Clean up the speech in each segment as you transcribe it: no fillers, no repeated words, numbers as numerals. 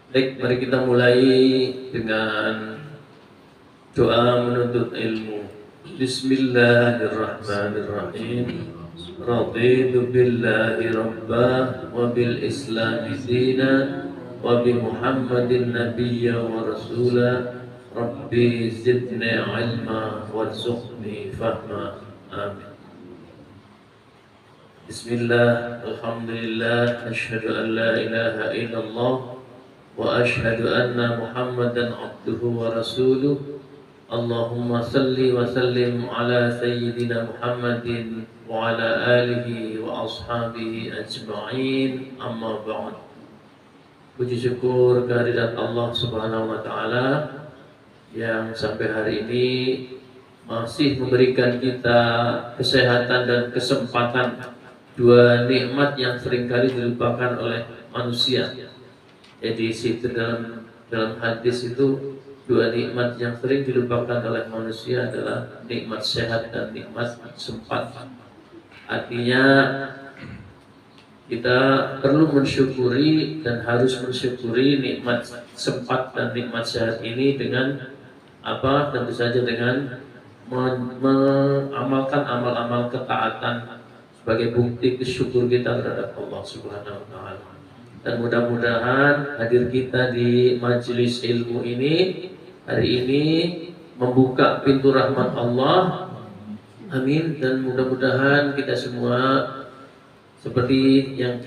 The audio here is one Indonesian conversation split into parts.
Baik, mari kita mulai dengan doa menuntut ilmu. Bismillahirrahmanirrahim. Raditu billahi rabbah wa bil islami dina wa bi Muhammadin nabiyya wa rasula. Rabbi zidni ilma warzuqni fahma. Amin. Bismillah, alhamdulillah, asyhadu an la ilaha illallah wa ashhadu anna Muhammadan abduhu wa rasuluh. Allahumma salli wa sallim ala sayyidina Muhammadin wa ala alihi wa ashabihi ajma'in. Amma ba'd. Puji syukur kehadirat Allah Subhanahu wa taala yang sampai hari ini masih memberikan kita kesehatan dan kesempatan, dua nikmat yang seringkali dilupakan oleh manusia. Jadi situ dalam hadis itu dua nikmat yang sering dilupakan oleh manusia adalah nikmat sehat dan nikmat sempat. Artinya kita perlu mensyukuri dan harus mensyukuri nikmat sempat dan nikmat sehat ini dengan apa? Tentu saja dengan mengamalkan amal-amal ketaatan sebagai bukti bersyukur kita terhadap Allah Subhanahu wa taala. Dan mudah-mudahan hadir kita di majelis ilmu ini hari ini membuka pintu rahmat Allah. Amin. Dan mudah-mudahan kita semua seperti yang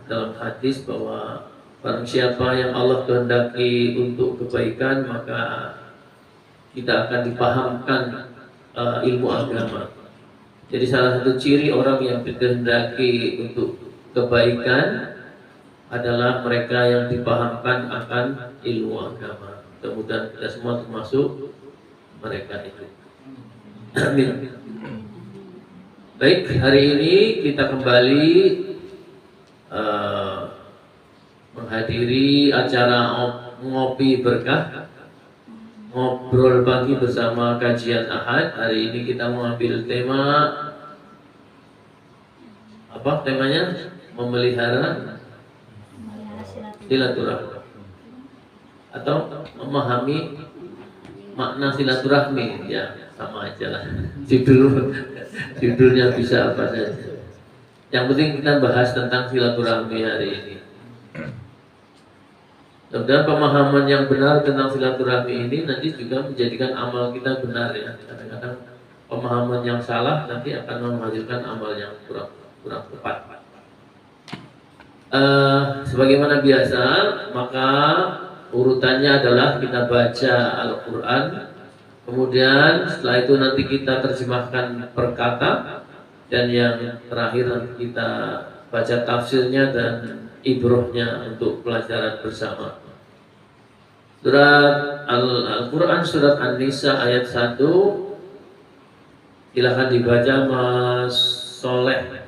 dalam hadis bahwa barang siapa yang Allah kehendaki untuk kebaikan maka kita akan dipahamkan ilmu agama. Jadi salah satu ciri orang yang dikehendaki untuk kebaikan adalah mereka yang dipahamkan akan ilmu agama. Mudah-mudahan kita semua termasuk mereka itu. Amin. Baik, hari ini kita kembali menghadiri acara ngopi berkah, ngobrol pagi bersama kajian Ahad. Hari ini kita mengambil tema apa? Temanya memelihara silaturahmi atau memahami makna silaturahmi. Ya, sama aja lah. Judulnya bisa apa saja. Yang penting kita bahas tentang silaturahmi hari ini. Dan pemahaman yang benar tentang silaturahmi ini nanti juga menjadikan amal kita benar ya. Kadang-kadang pemahaman yang salah nanti akan menghasilkan amal yang kurang tepat. Sebagaimana biasa, maka urutannya adalah kita baca Al-Quran, kemudian setelah itu nanti kita terjemahkan per kata, dan yang terakhir nanti kita baca tafsirnya dan ibrohnya untuk pelajaran bersama. Surat Al-Quran surat An-Nisa ayat 1. Silakan dibaca Mas Soleh.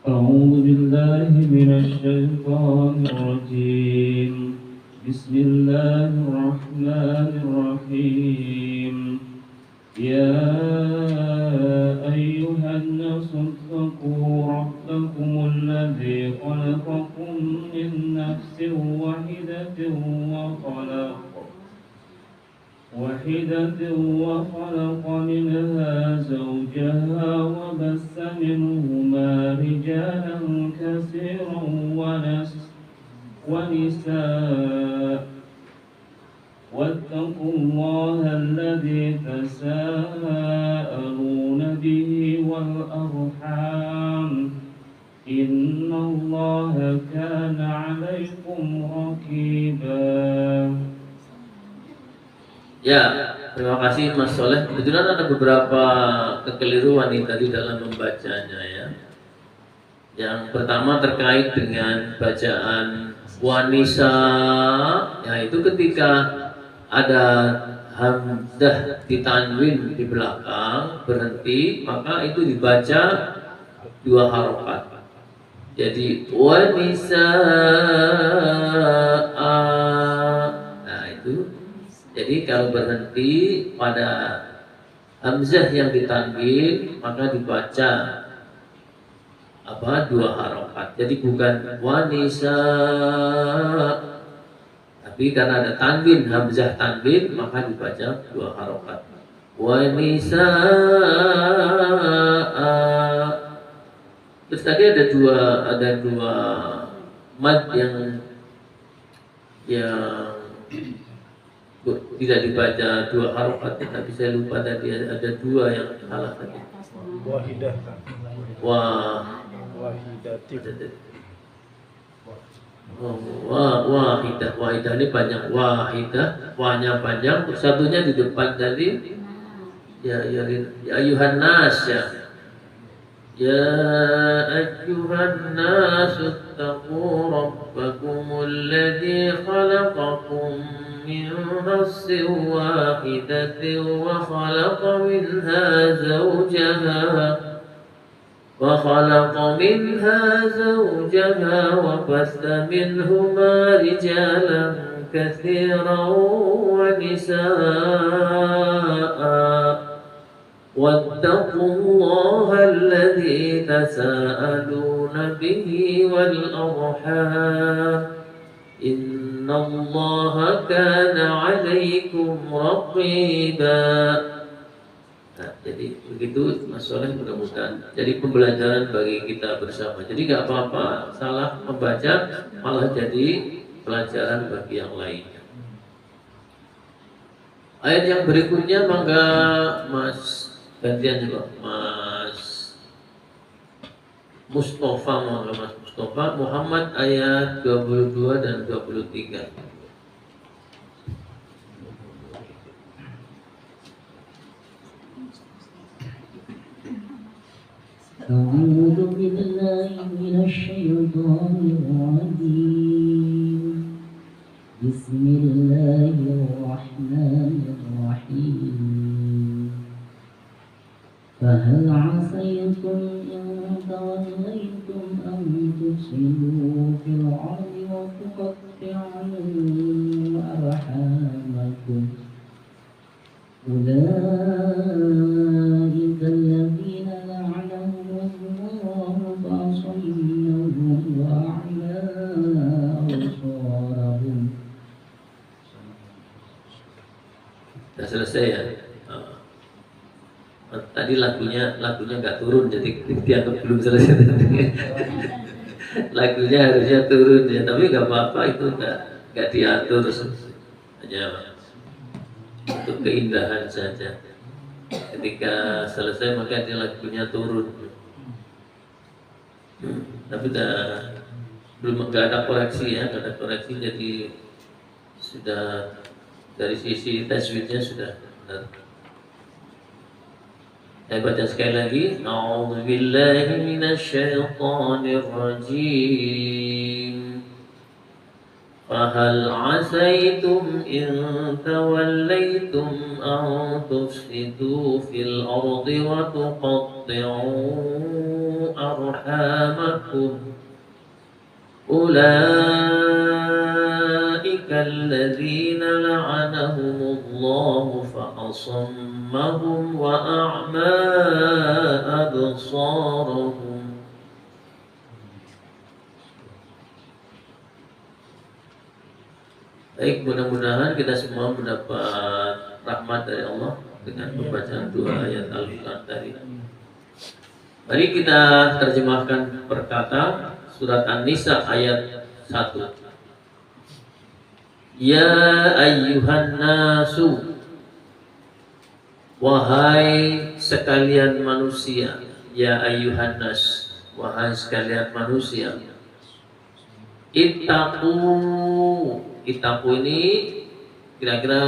أعوذ بالله من الشيطان الرجيم بسم الله الرحمن الرحيم يا أيها الناس اتقوا ربكم الذي خلقكم من نفس واحدة وخلق منها زوجها وبث منهما رجالا كثيرا ونساء واتقوا الله الذي تساءلون به والأرحام إن الله كان عليكم رقيبا. Ya, terima kasih Mas Soleh. Kebetulan ada beberapa kekeliruan nih tadi dalam membacanya ya. Yang pertama terkait dengan bacaan wanisa, yaitu ketika ada hamzah ditanwin di belakang berhenti, maka itu dibaca dua harokat. Jadi wanisa, nah itu. Jadi kalau berhenti pada hamzah yang ditanwin maka dibaca dua harokat. Jadi bukan wanisa, tapi karena ada tanwin, hamzah tanwin maka dibaca dua harokat. Wanisa. Terus tadi ada dua mad yang tidak dibaca dua harokat, tapi saya lupa tadi ada dua yang salah tadi. Wahidah. Wahidah ini panjang, wahidah, wanya panjang, satunya di depan tadi ya ayuhan nas ya. Ya ayyuhan nas ittaqu rabbakumul ladzi khalaqakum min nafsin wahidatin wa khalaqa minha zawjaha wa bassa minhuma rijalan katsiran wa nisaa. واتقوا الله الذي تساءلون به والأرحام إن الله كان عليكم رقيبا. Nah, jadi begitu Mas Soleh, mudah-mudahan jadi pembelajaran bagi kita bersama. Jadi nggak apa-apa salah membaca, malah jadi pelajaran bagi yang lainnya. Ayat yang berikutnya mangga Mas gantian juga Mas Mustafa, Mas Mustafa Muhammad ayat 22 dan 23. أعوذ بالله من الشيطان الرجيم بسم الله الرحمن الرحيم فهل عصيتم إن توليتم أن تفسدوا في الأرض وتقطعوا أرحامكم أولئك الذين لعنهم الله فأصمهم وأعمى أبصارهم. Sudah selesai ya. Tadi lagunya nggak turun, jadi dianggap belum selesai. Lagunya harusnya turun ya, tapi nggak apa-apa, itu nggak diatur, hanya untuk keindahan saja. Ketika selesai maka lagunya turun. Tapi belum, nggak ada koreksi ya, nggak ada koreksi, jadi sudah dari sisi tajwidnya sudah benar. Saya baca sekali lagi. A'udzu billahi minasyaitonir rajim. Fahal 'asaitum in tawallaitum an tufsidu fil ardi wa tuqatti'u arhamakum. أولئك الذين لعنهم الله فأصمهم وأعمى أبصارهم. Baik, mudah-mudahan kita semua mendapat rahmat dari Allah dengan pembacaan dua ayat Al-Quran tadi. Mari kita terjemahkan per kata. Surat An-Nisa ayat 1. Ya ayyuhan nasu, wahai sekalian manusia. Ya ayyuhan nas, wahai sekalian manusia. Ittaqu ini kira-kira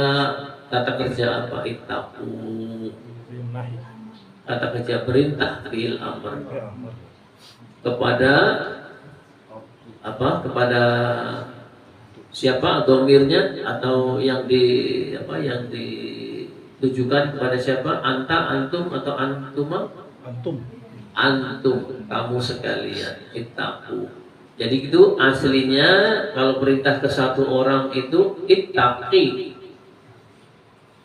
kata kerja apa? Ittaqu, kata kerja perintah, fi'il amr. Kepada apa? Kepada siapa? Domirnya atau yang ditujukan kepada siapa? Anta, antum atau antuma? Antum, kamu sekalian. Ittaqu. Jadi itu aslinya kalau perintah ke satu orang itu ittaqi.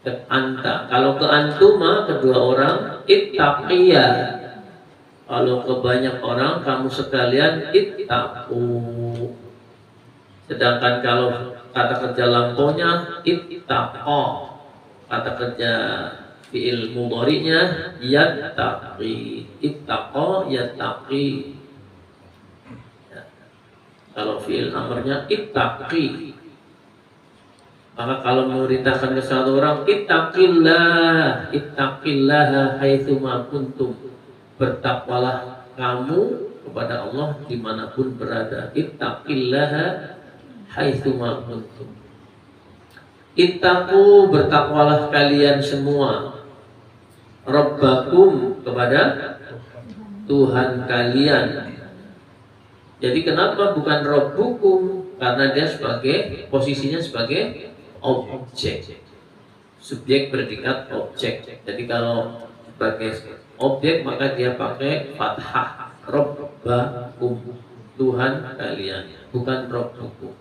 ke anta. Kalau ke antuma kedua orang ittaqiya. Kalau ke banyak orang kamu sekalian ittaqu. Sedangkan kalau kata kerja lampaunya ittaqa. Kata kerja fi'il mudhari'nya yattaqi. Ittaqa yattaqi. Ya. Kalau fi'il amrnya ittaqi. Maka kalau memerintahkan ke satu orang ittaqillah, ittaqillaha haitsu ma kuntum. Bertakwalah kamu kepada Allah dimanapun berada. Ittaqillaha haitsu ma kuntum. Ittaqu, bertakwalah kalian semua. Rabbakum, kepada Tuhan kalian. Jadi kenapa bukan Rabbukum? Karena dia sebagai posisinya sebagai objek, subjek predikat objek. Jadi kalau sebagai objek maka dia pakai fathah. Rabbakum, Tuhan kalian, bukan Rabbukum.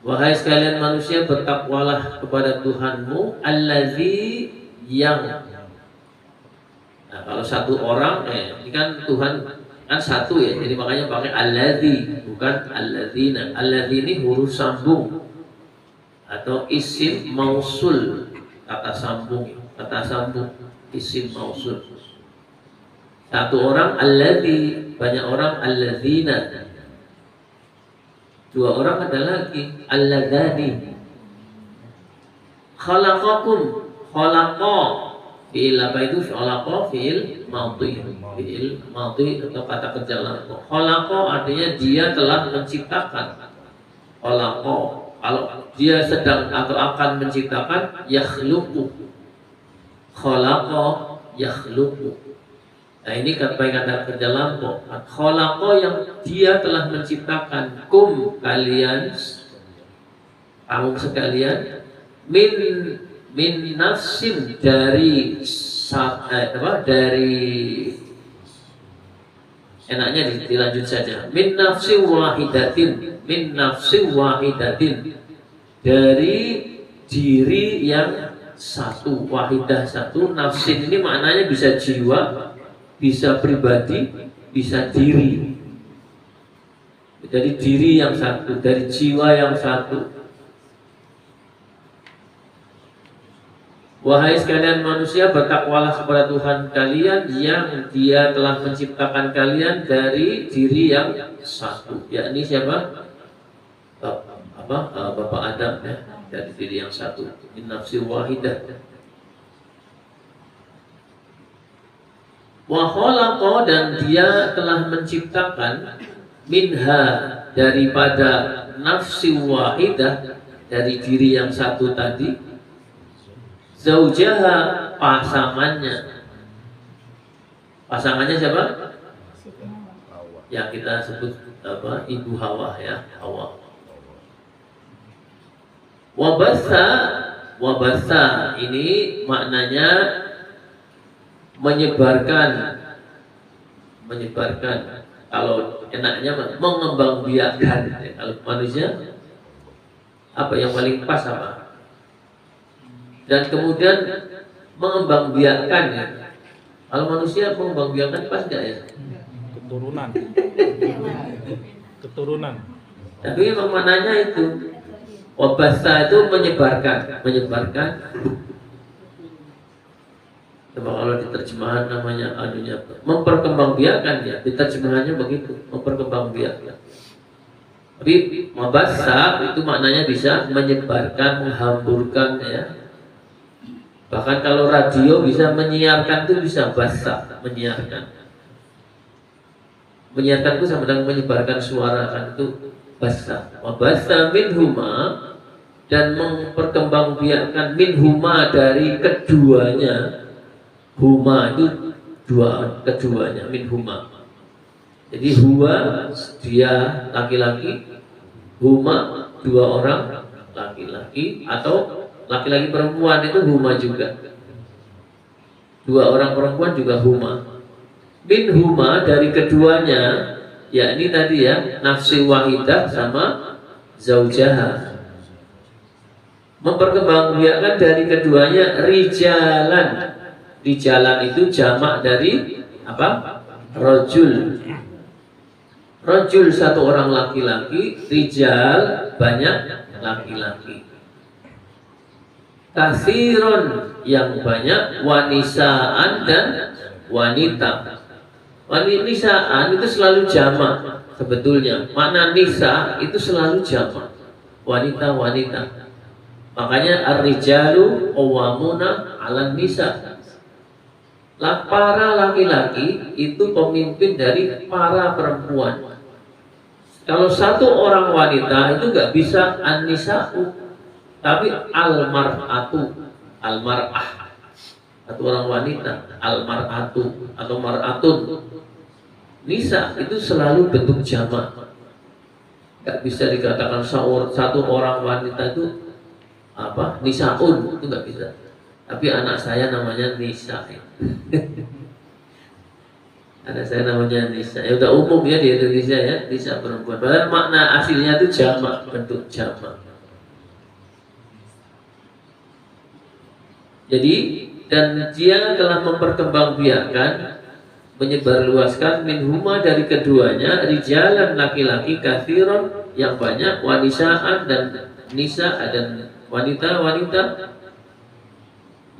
Wahai sekalian manusia, bertakwalah kepada Tuhanmu allazi yang. Nah, kalau satu orang, ini kan Tuhan kan satu ya, jadi makanya pakai allazi, bukan allazina. Allazi ini huruf sambung atau isim mausul, kata sambung, isim mausul. Satu orang allazi, banyak orang allazina. Dua orang ada lagi alladzani. Khalaqakum, khalaqa, fi'il apa itu? Khalaqa fi'il madhi, fi'il madhi atau kata kerja lampau. Khalaqa artinya dia telah menciptakan. Khalaqa, kalau dia sedang atau akan menciptakan, yakhluqu. Khalaqa yakhluqu. Nah ini kata kerja lampau. Khalaqa yang dia telah menciptakan, kum kalian, kamu sekalian, min nafsin, dari enaknya dilanjut saja. Min nafsin wahidatin, min nafsin wahidatin, dari diri yang satu, wahidah satu. Nafsin ini maknanya bisa jiwa, bisa pribadi, bisa diri. Dari diri yang satu, dari jiwa yang satu. Wahai sekalian manusia, bertakwalah kepada Tuhan kalian yang Dia telah menciptakan kalian dari diri yang satu. Yakni siapa? Bapak Adam ya, dari diri yang satu. Min nafsi wahidah. Wa khalaqa, dan dia telah menciptakan minha, daripada nafsi wahidah, dari diri yang satu tadi, zaujaha, pasangannya. Pasangannya siapa? Yang kita sebut apa? Ibu Hawa ya, Hawa. Wabasa ini maknanya menyebarkan. Kalau enaknya mengembangbiakan. Kalau manusia apa yang paling pas apa? Dan kemudian mengembangbiakan ya. Kalau manusia mengembangbiakan pas enggak ya? Keturunan. Tapi memang mananya itu. Wabasa itu menyebarkan. Coba kalau diterjemahan namanya anunya memperkembangbiakan ya, diterjemahannya begitu, memperkembangbiakan. Tapi mabasa itu maknanya bisa menyebarkan, menghamburkan ya. Bahkan kalau radio bisa menyiarkan, itu bisa basa, menyiarkan. Menyiarkan itu sama dengan menyebarkan suara, kan itu basa. Mabasa minhuma, dan memperkembangbiakan minhuma, dari keduanya. Huma itu keduanya, minhuma. Jadi huwa dia laki-laki, huma dua orang laki-laki, atau laki-laki perempuan itu huma juga. Dua orang perempuan juga huma. Minhuma, dari keduanya, yakni tadi ya, nafsi wahidah sama zaujaha. memperkembangbiakan dari keduanya rijalan. Rijalan itu jamak dari apa? Rajul. Rajul satu orang laki-laki, rijal banyak laki-laki. Katsiron yang banyak, wanisaan dan wanita. Wanisaan itu selalu jamak sebetulnya. Makna nisa itu selalu jamak. Wanita-wanita. Makanya ar-rijalu qawwamuna 'alan nisa. Para laki-laki itu pemimpin dari para perempuan. Kalau satu orang wanita itu nggak bisa an-nisa'u, tapi al-mar'atu, al-mar'ah. Satu orang wanita, al-mar'atu atau mar'atun. Nisa itu selalu bentuk jamak. Nggak bisa dikatakan satu orang wanita itu apa? Nisa'un, itu nggak bisa. Tapi anak saya namanya Nisa. Anak saya namanya Nisa. Ya udah umum ya di Indonesia ya, Nisa perempuan. Padahal makna aslinya itu jamak, bentuk jamak. Jadi dan dia telah memperkembangbiakan, menyebarluaskan minhuma dari keduanya, rijalan laki-laki, katsiron yang banyak, wanisaan dan nisa dan wanita-wanita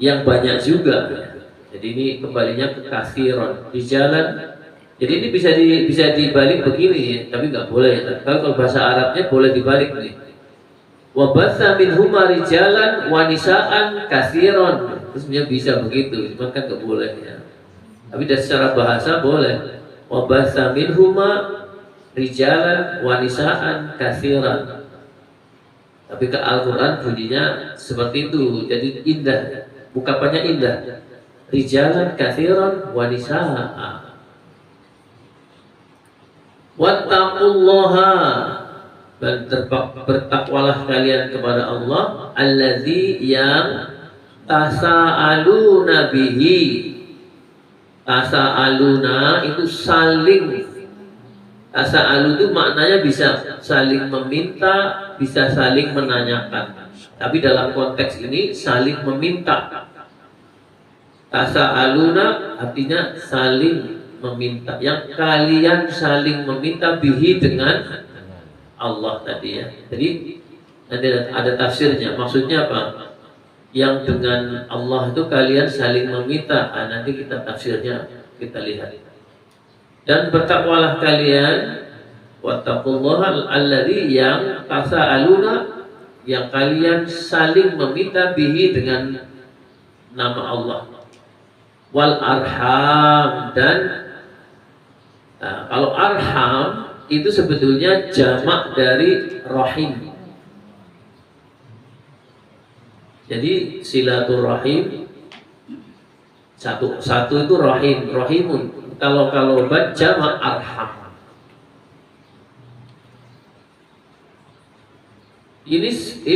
yang banyak juga. Jadi ini kembalinya ke katsiron, rijalan. Jadi ini bisa dibalik begini ya, tapi nggak boleh. Kalau bahasa Arabnya boleh dibalik nih. Wa batsa minhuma rijalan wa nisaan katsiron. Terusnya bisa begitu, cuma kan nggak boleh ya. Tapi dari secara bahasa boleh. Wa batsa minhuma rijalan wa nisaan katsiran. Tapi ke Al-Qur'an bunyinya seperti itu, jadi indah. Bukapannya indah. Rijalan katsiran wa nisaa. Wattaqullaha, dan bertakwalah kalian kepada Allah, allazi yang tasaaluna bihi. Tasaaluna itu saling. Tasaalu itu maknanya bisa saling meminta, bisa saling menanyakan. Tapi dalam konteks ini saling meminta. Tasaaluna artinya saling meminta. Yang kalian saling meminta bihi dengan Allah tadi ya. Jadi ada tafsirnya. Maksudnya apa? Yang dengan Allah itu kalian saling meminta. Nanti kita tafsirnya kita lihat. Dan bertakwalah kalian, wattaqullaha alladzi yang tasaaluna, yang kalian saling meminta bihi dengan nama Allah. Wal arham, dan kalau arham itu sebetulnya jamak dari rahim. Jadi silaturahim satu itu rahim, rahimun. Kalau jamak arham. Ini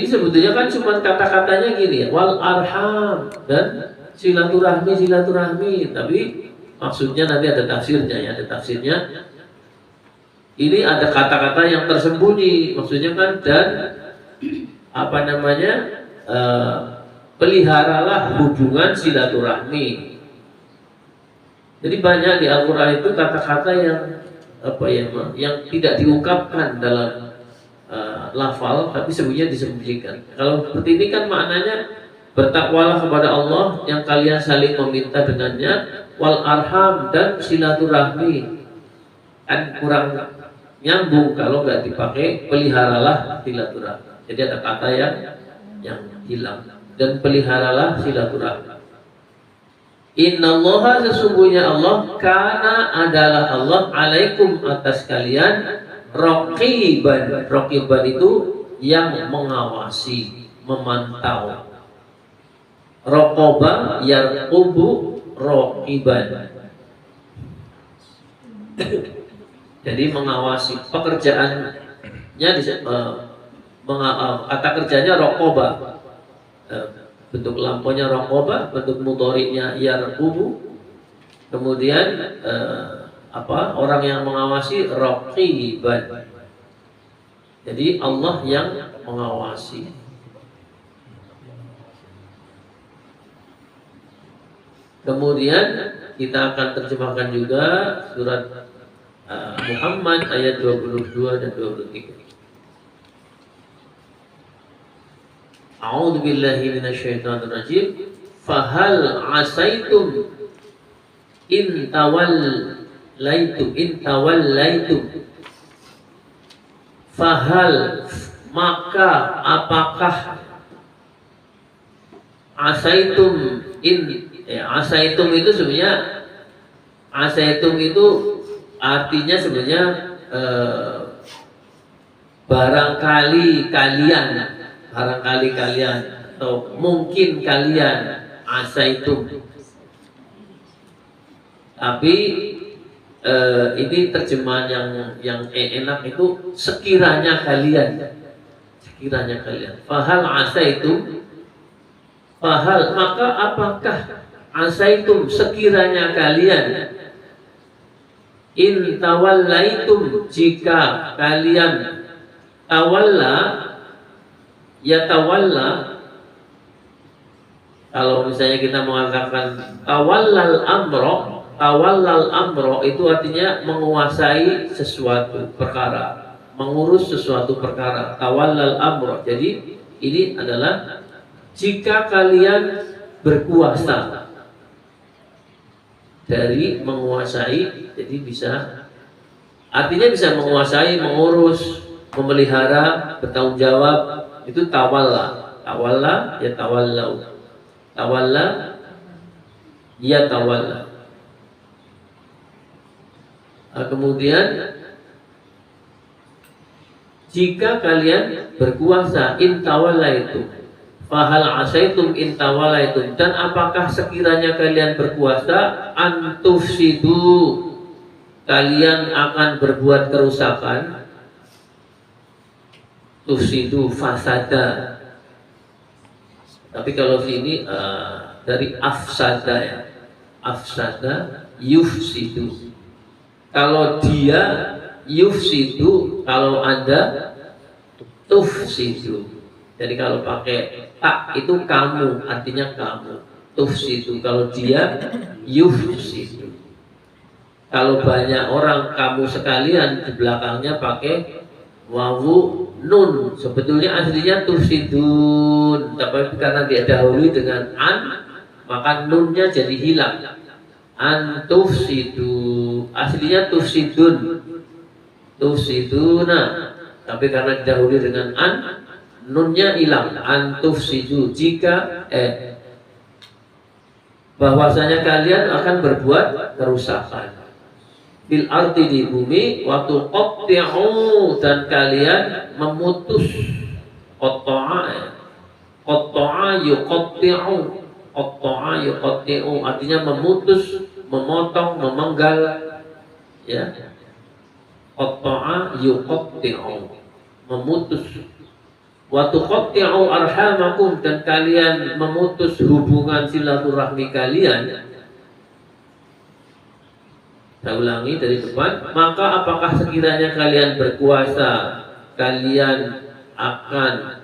sebetulnya kan cuma kata-katanya gini ya, wal arham dan silaturahmi, tapi maksudnya nanti ada tafsirnya ya, ada tafsirnya. Ini ada kata-kata yang tersembunyi, maksudnya kan dan apa namanya, peliharalah hubungan silaturahmi. Jadi banyak di Al-Quran itu kata-kata yang apa ya, yang tidak diungkapkan dalam lafal, tapi sebenarnya disembunyikan. Kalau seperti ini kan maknanya bertakwalah kepada Allah yang kalian saling meminta dengannya, wal arham dan silaturahmi. Kan kurang nyambung kalau nggak dipakai peliharalah silaturahmi. Jadi ada kata yang hilang, dan peliharalah silaturahmi. Innallaha, sesungguhnya Allah, kana adalah Allah, alaikum atas kalian, raqiban. Raqiban itu yang mengawasi, memantau. Raqaba yarqubu raqiban. Jadi mengawasi, pekerjaannya kata kerjanya raqaba. Bentuk lampunya raqaba, bentuk mudhari'nya yarqubu. Kemudian orang yang mengawasi raqiban. Jadi Allah yang mengawasi. Kemudian kita akan terjemahkan juga surat Muhammad ayat 22 dan 23. A'udzu billahi minasyaitonir rajim. Fahal asaitum in tawallaitum. Fahal, maka apakah, asaitum asaitum itu sebenarnya, asaitum itu artinya sebenarnya barangkali kalian atau mungkin kalian, asaitum. Tapi ini terjemahan yang enak itu sekiranya kalian. Fahal asaitum, fahal, maka apakah, asaitum, sekiranya kalian, in tawallaitum, jika kalian, tawalla, ya tawalla, kalau misalnya kita mengatakan tawallal amro itu artinya menguasai sesuatu perkara, mengurus sesuatu perkara, tawallal amro. Jadi ini adalah jika kalian berkuasa, dari menguasai, jadi bisa, artinya bisa menguasai, mengurus, memelihara, bertanggung jawab, itu tawalla. Tawalla ya tawallau, tawalla ya tawalla. Kemudian jika kalian berkuasa, in tawallaitum, fahal asaitum in tawallaitum, dan apakah sekiranya kalian berkuasa, antufsidu, kalian akan berbuat kerusakan, tufsidu, fasada. Tapi kalau sini dari afsada ya, afsada yufsidu. Kalau dia yufsidu, kalau Anda tufsidu. Jadi kalau pakai tak itu kamu, artinya kamu. Tufsidu, kalau dia yufsidu. Kalau banyak orang, kamu sekalian, di belakangnya pakai wawu nun. Sebetulnya aslinya tufsidun, tapi karena dia dahului dengan an, maka nunnya jadi hilang. Antufsidu, aslinya tufsidun, tufsiduna, tapi karena didahului dengan an, nunnya hilang. Antufsidu, jika bahwasanya kalian akan berbuat kerusakan bil ardi, di bumi, waktu qatti'u, dan kalian memutus, qatta'a yuqatti'u, qatta'a yuqatti'u artinya memutus, memotong, memenggal, ya. Qatta'a yuqatti'u, memutus. Wa tuqatti'u arhamakum, dan kalian memutus hubungan silaturahmi kalian. Saya ulangi dari depan. Maka apakah sekiranya kalian berkuasa, kalian akan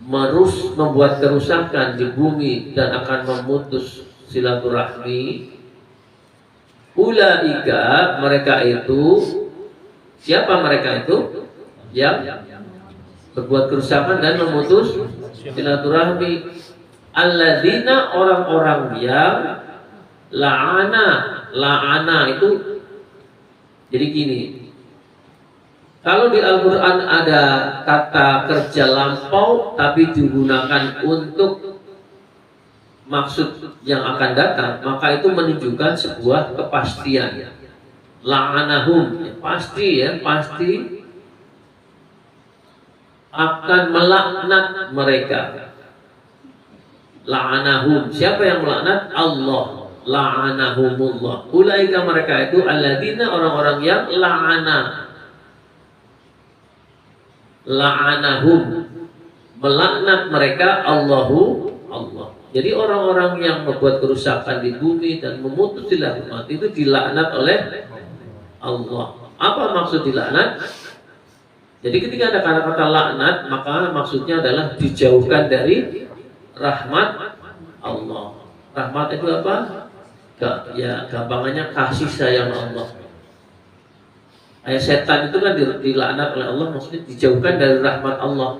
membuat kerusakan di bumi dan akan memutus silaturahmi. Ulaika, mereka itu, siapa mereka itu? Yang berbuat kerusakan dan memutus silaturahmi. Alladzina, orang-orang yang la'ana itu, jadi gini, kalau di Al-Quran ada kata kerja lampau tapi digunakan untuk maksud yang akan datang, maka itu menunjukkan sebuah kepastian. La'anahum, pasti akan melaknat mereka. La'anahum, siapa yang melaknat? Allah. La'anahumullah. Ulaika, mereka itu alladzina, orang-orang yang la'anahum, melaknat mereka Allah. Jadi orang-orang yang membuat kerusakan di bumi dan memutus silaturahmi itu dilaknat oleh Allah. Apa maksud dilaknat? Jadi ketika ada kata-kata laknat, maka maksudnya adalah dijauhkan dari rahmat Allah. Rahmat itu apa? Ya gampangannya kasih sayang Allah. Setan itu kan dilaknat oleh Allah, maksudnya dijauhkan dari rahmat Allah.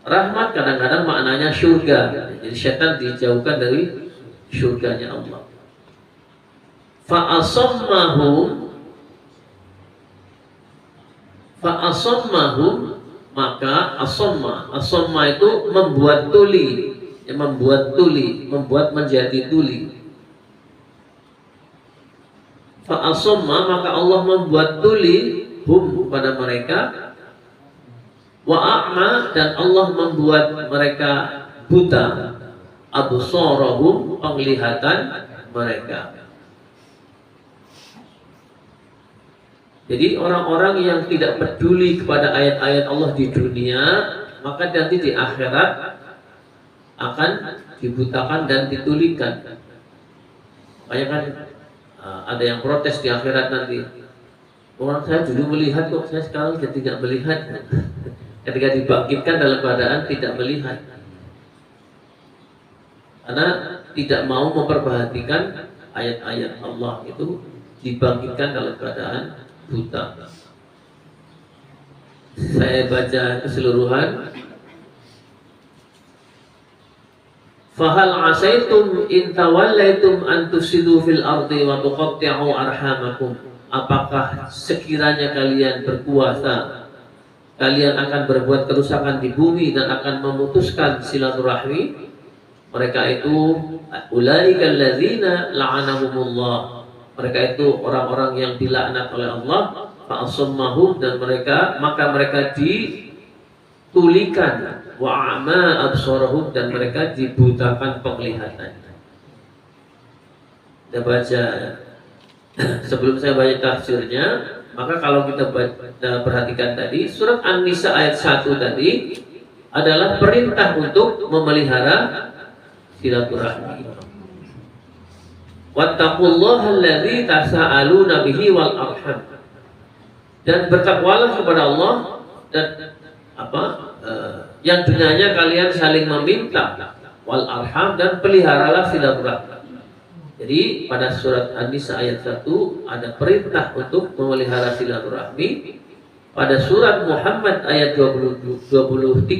Rahmat kadang-kadang maknanya surga. Jadi setan dijauhkan dari surganya Allah. Fa'asammahum, maka asamma itu membuat tuli, membuat menjadi tuli. Fa'asamma, maka Allah membuat tuli hum pada mereka, wa a'ma, dan Allah membuat mereka buta, absarahum, penglihatan mereka. Jadi orang-orang yang tidak peduli kepada ayat-ayat Allah di dunia, maka nanti di akhirat akan dibutakan dan ditulikan. Makanya kan ada yang protes di akhirat nanti. Orang saya dulu melihat kok, saya sekarang jadi tidak melihat. Ketika dibangkitkan dalam keadaan tidak melihat, karena tidak mau memperhatikan ayat-ayat Allah itu, dibangkitkan dalam keadaan buta. Saya baca keseluruhan. Fahal asaitum in tawallaitum an tusidu fil ardi wa tuqatti'u arhamakum. Apakah sekiranya kalian berkuasa, kalian akan berbuat kerusakan di bumi dan akan memutuskan silaturahmi? Mereka itu ulaikal ladzina la'anahumullah. Mereka itu orang-orang yang dilaknat oleh Allah. Fa'asammahum, dan maka mereka ditulikan, wa'ama absarahum, dan mereka dibutakan penglihatannya. Kita baca sebelum saya baca tafsirnya, maka kalau kita perhatikan tadi surat An-Nisa ayat 1 tadi adalah perintah untuk memelihara silaturahmi. Wattaqullaha allazi tasaaluna bihi wal arham. Dan bertakwalah kepada Allah dan yang dengannya kalian saling meminta, wal arham, dan peliharalah silaturahmi. Jadi pada surat An-Nisa ayat 1 ada perintah untuk memelihara silaturahmi. Pada surat Muhammad ayat 23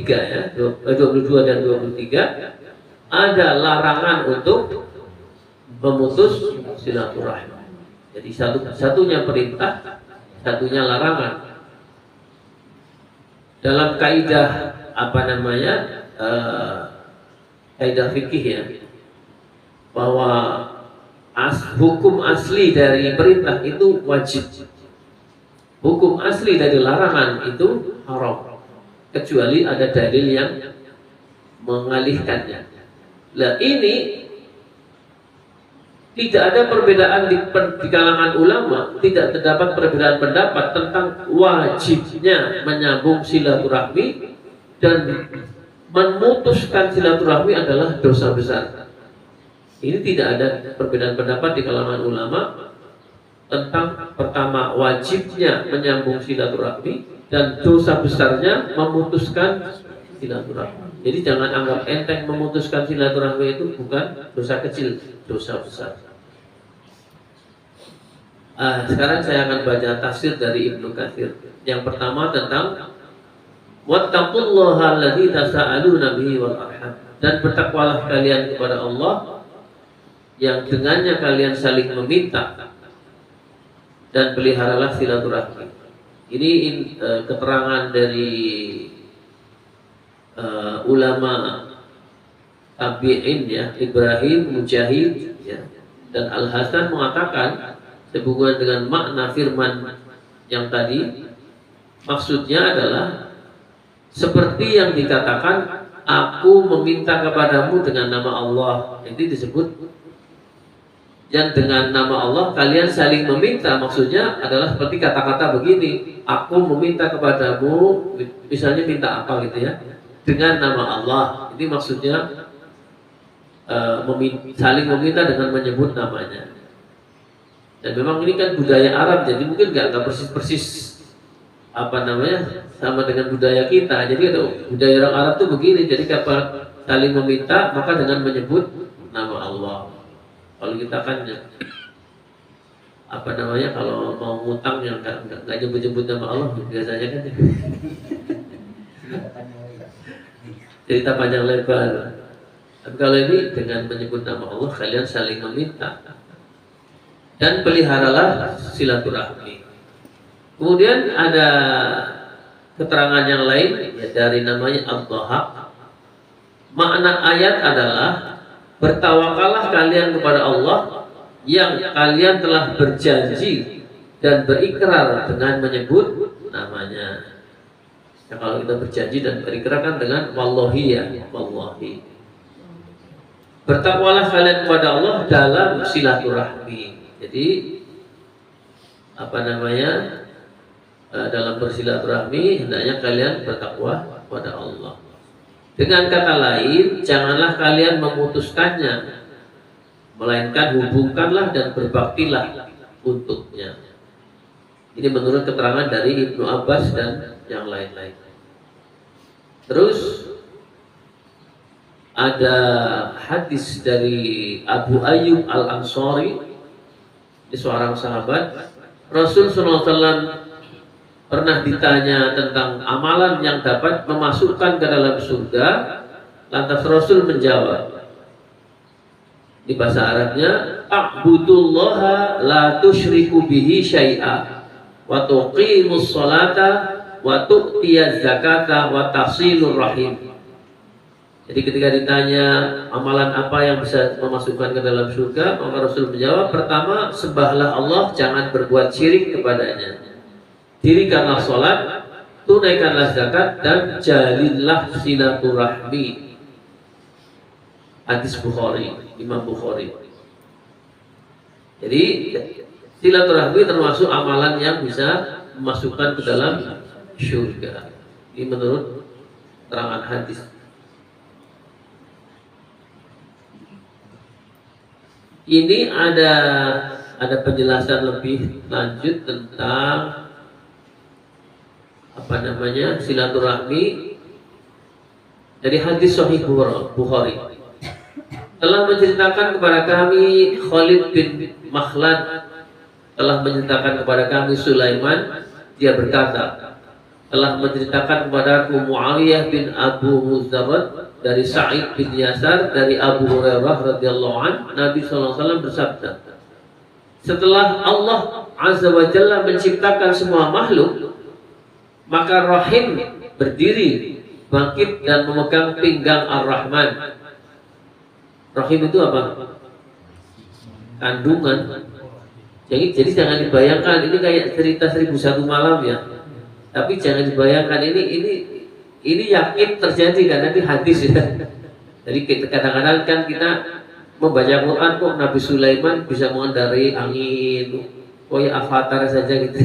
ya, 22 dan 23 ada larangan untuk memutus silaturahmi. Jadi satunya perintah, satunya larangan. Dalam kaidah kaidah fikih ya, bahwa hukum asli dari perintah itu wajib, hukum asli dari larangan itu haram, kecuali ada dalil yang mengalihkannya. Lah ini tidak ada perbedaan di kalangan ulama, tidak terdapat perbedaan pendapat tentang wajibnya menyambung silaturahmi, dan memutuskan silaturahmi adalah dosa besar. Ini tidak ada perbedaan pendapat di kalangan ulama tentang pertama wajibnya menyambung silaturahmi dan dosa besarnya memutuskan silaturahmi. Jadi jangan anggap enteng memutuskan silaturahmi itu bukan dosa kecil, dosa besar. Sekarang saya akan baca tafsir dari Ibnu Katsir. Yang pertama tentang wattaqullaha allazi tasaaluna bihi wal arham, dan bertakwalah kalian kepada Allah yang dengannya kalian saling meminta, dan peliharalah silaturahmi. Ini keterangan dari ulama tabi'in ya, Ibrahim, Mujahid ya, dan Al-Hasan mengatakan sehubungan dengan makna firman yang tadi, maksudnya adalah seperti yang dikatakan, aku meminta kepadamu dengan nama Allah. Itu disebut, dan dengan nama Allah kalian saling meminta, maksudnya adalah seperti kata-kata begini, aku meminta kepadamu, misalnya minta apa gitu ya, dengan nama Allah. Ini maksudnya saling meminta dengan menyebut namanya. Dan memang ini kan budaya Arab, jadi mungkin nggak persis sama dengan budaya kita. Jadi budaya orang Arab tuh begini, jadi kalau saling meminta maka dengan menyebut nama Allah. Kalau kita kan apa namanya, kalau mau ngutang yang nggak nyebut-nyebut nama Allah biasanya kan cerita panjang lebar. Tapi kalau ini dengan menyebut nama Allah, kalian saling meminta dan peliharalah silaturahmi. Kemudian ada keterangan yang lain ya, dari namanya Al-Dhahak. Makna ayat adalah bertawakallah kalian kepada Allah yang kalian telah berjanji dan berikrar dengan menyebut namanya. Ya, kalau kita berjanji dan berikrar kan dengan wallahi ya, wallahi. Bertakwalah kalian kepada Allah dalam silaturahmi. Jadi apa namanya, dalam bersilaturahmi hendaknya kalian bertakwa kepada Allah. Dengan kata lain, janganlah kalian memutuskannya, melainkan hubungkanlah dan berbaktilah untuknya. Ini menurut keterangan dari Ibnu Abbas dan yang lain-lain. Terus ada hadis dari Abu Ayyub Al-Ansari, ini seorang sahabat. Rasul SAW pernah ditanya tentang amalan yang dapat memasukkan ke dalam surga. Lantas Rasul menjawab, di bahasa Arabnya, a'budullaha la tusyriku bihi syai'a wa tuqimus sholata wa tu'tiyaz zakata wa tasilur rahim. Jadi ketika ditanya amalan apa yang bisa memasukkan ke dalam surga, maka Rasul menjawab, pertama, sembahlah Allah, jangan berbuat syirik kepadanya, dirikanlah sholat, tunaikanlah zakat, dan jalinlah silaturahmi. Hadis Bukhari, Imam Bukhari. Jadi silaturahmi termasuk amalan yang bisa memasukkan ke dalam surga. Ini menurut keterangan hadis. Ini ada penjelasan lebih lanjut tentang apa namanya, silaturahmi dari hadis Sahih Bukhari. Telah menceritakan kepada kami Khalid bin Makhlad, telah menceritakan kepada kami Sulaiman, dia berkata, telah menceritakan kepadaku Muawiyah bin Abu Muzarrad dari Sa'id bin Yasar dari Abu Hurairah radhiyallahu an, Nabi SAW bersabda, setelah Allah Azza wa Jalla menciptakan semua makhluk, maka Rahim berdiri, bangkit dan memegang pinggang Ar-Rahman. Rahim itu apa? Kandungan. Jadi jangan dibayangkan ini kayak cerita 1001 malam ya. Tapi jangan dibayangkan ini yakin terjadi karena ini hadis ya. Jadi kadang-kadang kan kita membaca Quran kok Nabi Sulaiman bisa mengendarai angin, kayak avatar saja gitu.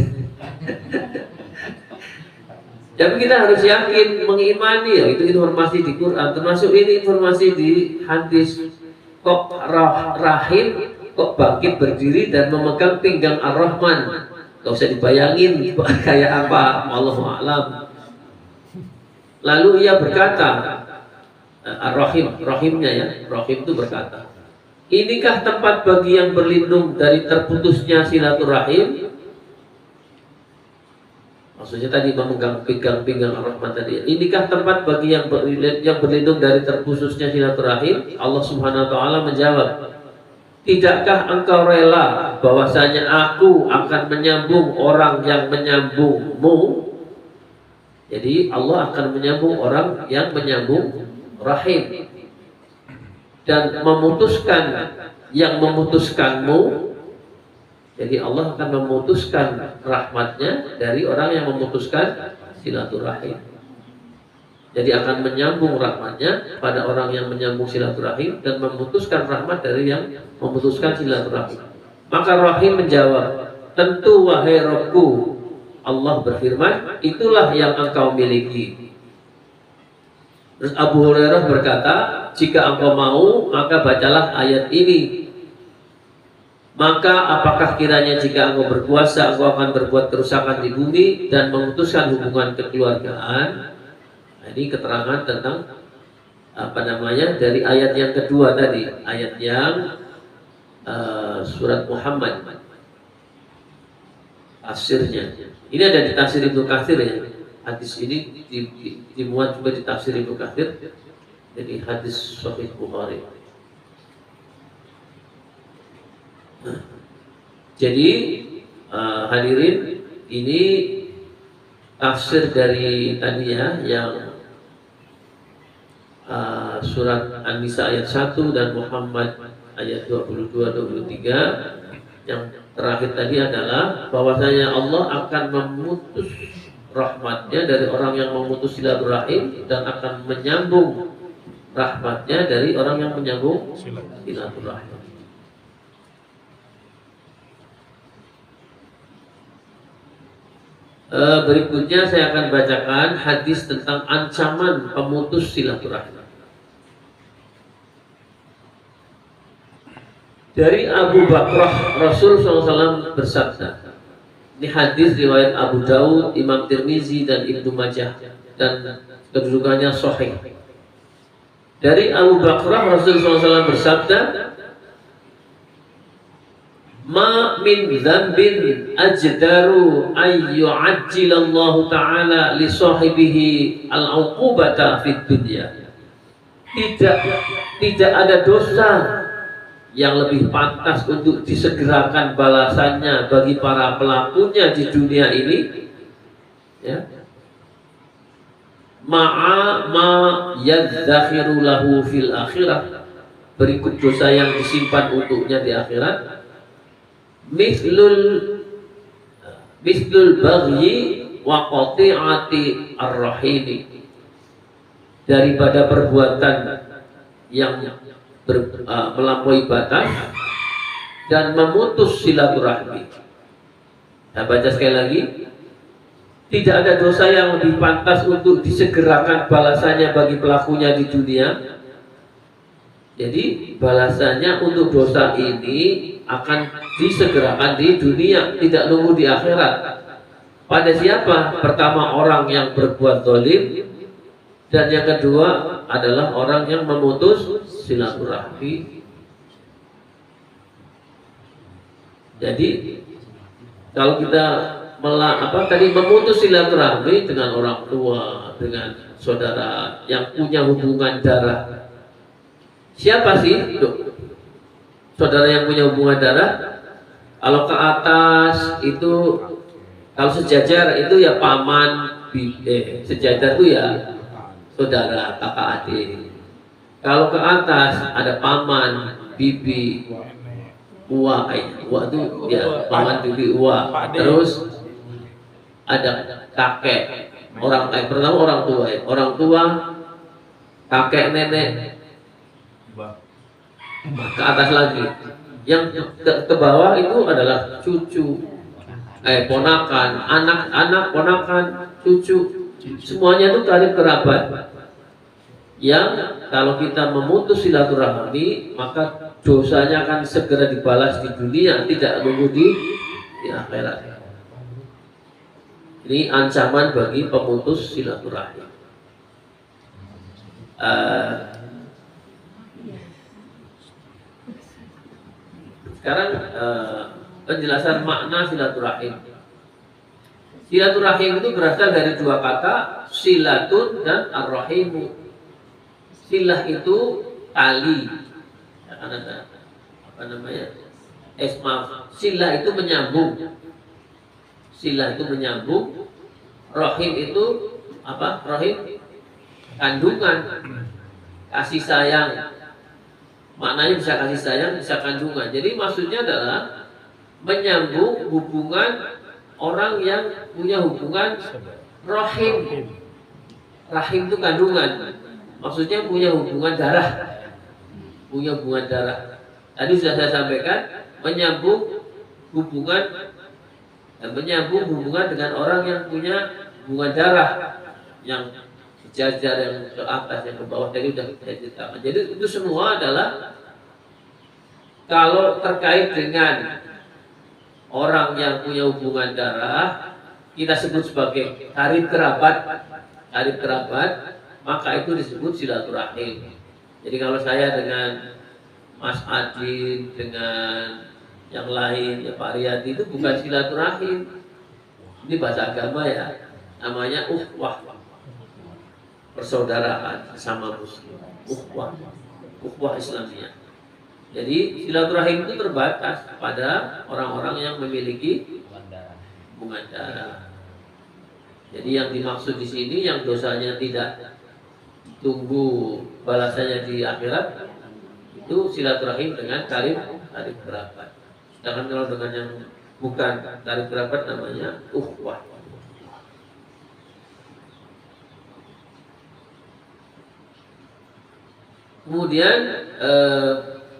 Tapi kita harus yakin, mengimani ya, itu informasi di Quran, termasuk ini informasi di hadis. Kok Rahim kok bangkit berdiri dan memegang pinggang Ar-Rahman. Gak usah dibayangin kayak apa, wallahu a'lam. Lalu ia berkata, Rahimnya ya, Rahim itu berkata, inikah tempat bagi yang berlindung dari terputusnya silaturahim? Maksudnya tadi memegang pinggang Ar-Rahman tadi. Inikah tempat bagi yang berlindung dari terputusnya silaturahim? Allah Subhanahu wa taala menjawab, tidakkah engkau rela bahwasanya aku akan menyambung orang yang menyambungmu? Jadi Allah akan menyambung orang yang menyambung rahim dan memutuskan yang memutuskanmu. Jadi Allah akan memutuskan rahmatnya dari orang yang memutuskan silaturahim. Jadi akan menyambung rahmatnya pada orang yang menyambung silaturahim dan memutuskan rahmat dari yang memutuskan silaturahim. Maka Rahim menjawab, tentu wahai Rabbku. Allah berfirman, itulah yang engkau miliki. Terus Abu Hurairah berkata, jika engkau mau maka bacalah ayat ini. Maka apakah kiranya jika engkau berkuasa engkau akan berbuat kerusakan di bumi dan memutuskan hubungan kekeluargaan? Nah, ini keterangan tentang apa namanya dari ayat yang kedua tadi, ayat yang surat Muhammad, tafsirnya. Ini ada di tafsir Ibnu Katsir ya. Hadis ini dimuat juga di tafsir Ibnu Katsir. Jadi hadis Sahih Bukhari. Jadi hadirin, ini tafsir dari tadi ya, yang surat An-Nisa ayat 1 dan Muhammad ayat 22-23. Yang terakhir tadi adalah bahwasanya Allah akan memutus rahmatnya dari orang yang memutus silaturahim dan akan menyambung rahmatnya dari orang yang menyambung silaturahim. Berikutnya saya akan bacakan hadis tentang ancaman pemutus silaturahim. Dari Abu Bakrah, Rasul SAW bersabda. Ini hadis riwayat Abu Daud, Imam Tirmizi dan Ibnu Majah, dan kedudukannya sahih. Dari Abu Bakrah, Rasul SAW bersabda, ma min dzambin ajdaru ay yu'ajjilallahu ta'ala li sahibihi al-'uqubata fid dunya. Tidak ada dosa yang lebih pantas untuk disegerakan balasannya bagi para pelakunya di dunia ini, ya, ma'a ma yadzakhiru lahu fil akhirah, berikut dosa yang disimpan untuknya di akhirat, mislul baghi wa qati'ati ar-rahimi, daripada perbuatan yang melampaui batas dan memutus silaturahmi. Saya baca sekali lagi. Tidak ada dosa yang lebih pantas untuk disegerakan balasannya bagi pelakunya di dunia. Jadi balasannya untuk dosa ini akan disegerakan di dunia, tidak nunggu di akhirat. Pada siapa? Pertama, orang yang berbuat zalim, dan yang kedua adalah orang yang memutus silaturahmi. Jadi kalau kita memutus silaturahmi dengan orang tua, dengan saudara yang punya hubungan darah. Siapa sih saudara yang punya hubungan darah? Kalau ke atas itu, kalau sejajar itu ya paman, sejajar itu ya saudara, kakak adik. Kalau ke atas ada paman, bibi, uwa itu ya paman, bibi, uwa. Terus ada kakek, pertama orang tua ya. Orang tua, kakek, nenek, ke atas lagi. Yang ke bawah itu adalah cucu, ponakan, anak-anak, ponakan, cucu. Semuanya itu karib kerabat. Yang kalau kita memutus silaturahmi, maka dosanya akan segera dibalas di dunia, tidak menunggu di akhirat. Ini ancaman bagi pemutus silaturahmi. Sekarang penjelasan makna silaturahim. Silaturahim itu berasal dari dua kata, silatun dan ar-rahimu. Silah itu tali, akan ada silah itu menyambung. Silah itu menyambung. Rahim itu apa? Rahim kandungan, kasih sayang. Maknanya bisa kasih sayang, bisa kandungan. Jadi maksudnya adalah menyambung hubungan orang yang punya hubungan rahim. Rahim itu kandungan. Maksudnya punya hubungan darah. Punya hubungan darah. Tadi sudah saya sampaikan, menyambung hubungan dengan orang yang punya hubungan darah, yang sejajar, yang ke atas, yang ke bawah. Tadi sudah saya ceritakan. Jadi itu semua adalah kalau terkait dengan orang yang punya hubungan darah, kita sebut sebagai karib kerabat. Karib kerabat, maka itu disebut silaturahim. Jadi kalau saya dengan Mas Adin dengan yang lain, ya Pak Riyadi, itu bukan silaturahim. Ini bahasa agama ya, namanya ukhuwah, persaudaraan sama muslim, ukhuwah Islamiyah. Jadi silaturahim itu terbatas pada orang-orang yang memiliki hubungan darah. Jadi yang dimaksud di sini yang dosanya tidak tunggu balasannya di akhirat, itu silaturahim dengan karib kerabat. Sedangkan kalau dengan yang bukan karib kerabat namanya ukhuwah. Kemudian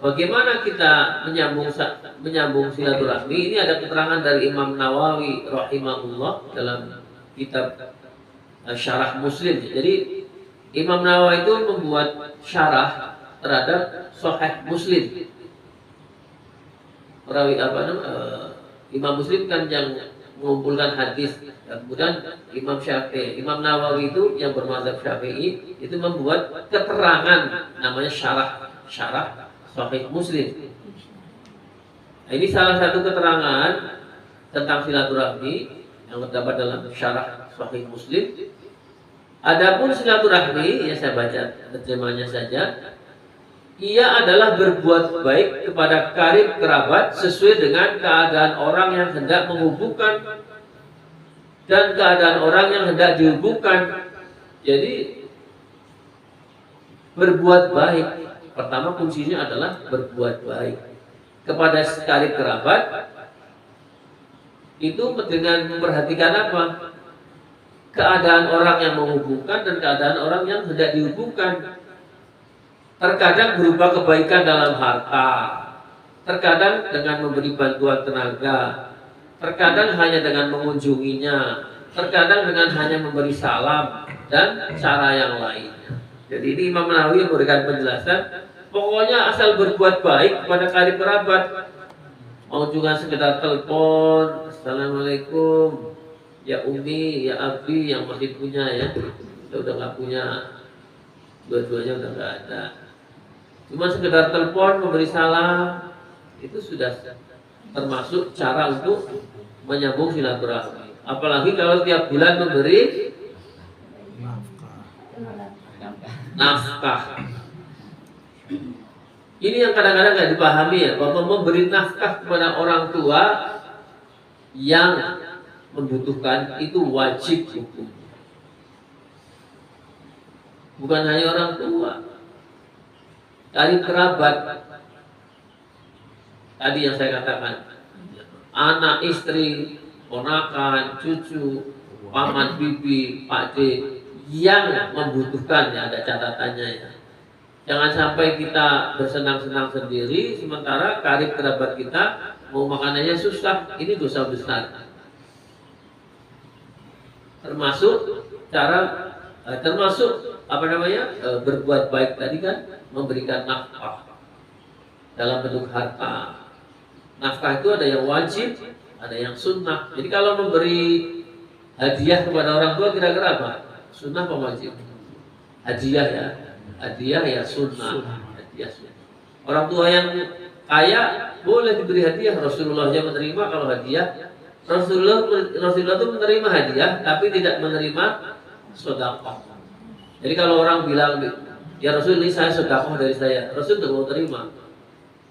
bagaimana kita menyambung silaturahmi? Ini ada keterangan dari Imam Nawawi rahimahullah dalam kitab Syarah Muslim. Jadi Imam Nawawi itu membuat syarah terhadap Sahih Muslim. Perawi Imam Muslim kan yang mengumpulkan hadis. Kemudian Imam Nawawi itu yang bermadzhab Syafi'i itu membuat keterangan namanya syarah Sahih Muslim. Nah, ini salah satu keterangan tentang silaturahmi yang terdapat dalam syarah Sahih Muslim. Adapun silaturahmi, ya saya baca terjemahnya saja. Ia adalah berbuat baik kepada karib kerabat sesuai dengan keadaan orang yang hendak menghubungkan dan keadaan orang yang hendak dihubungkan. Jadi berbuat baik, pertama kuncinya adalah berbuat baik kepada karib kerabat. Itu dengan memperhatikan apa? Keadaan orang yang menghubungkan dan keadaan orang yang hendak dihubungkan. Terkadang berupa kebaikan dalam harta, terkadang dengan memberi bantuan tenaga, terkadang hanya dengan mengunjunginya, terkadang dengan hanya memberi salam, dan cara yang lainnya. Jadi ini Imam Nawawi memberikan penjelasan, pokoknya asal berbuat baik kepada karib kerabat. Mau juga sekedar telepon, assalamualaikum, ya Umi, ya Abi yang masih punya ya, udah nggak punya, dua-duanya udah nggak ada. Cuma sekedar telepon, memberi salam, itu sudah termasuk cara untuk menyambung silaturahmi. Apalagi kalau tiap bulan memberi nafkah. Ini yang kadang-kadang nggak dipahami ya, bahwa memberi nafkah kepada orang tua yang membutuhkan itu wajib hukum. Bukan hanya orang tua, dari kerabat. Tadi yang saya katakan, anak, istri, ponakan, cucu, paman, bibi, pakde yang membutuhkan, ya ada catatannya ya. Jangan sampai kita bersenang-senang sendiri sementara karib kerabat kita mau makanannya susah. Ini dosa besar. Termasuk berbuat baik tadi kan, memberikan nafkah dalam bentuk harta. Nafkah itu ada yang wajib, ada yang sunnah. Jadi kalau memberi hadiah kepada orang tua kira-kira apa? Sunnah apa wajib? Hadiah ya. Hadiah ya sunnah. Hadiah sunnah. Orang tua yang kaya boleh diberi hadiah. Rasulullah aja menerima kalau hadiah. Rasulullah itu menerima hadiah tapi tidak menerima sedekah. Jadi kalau orang bilang, ya Rasul ini saya sedekah dari saya, Rasul tidak mau terima.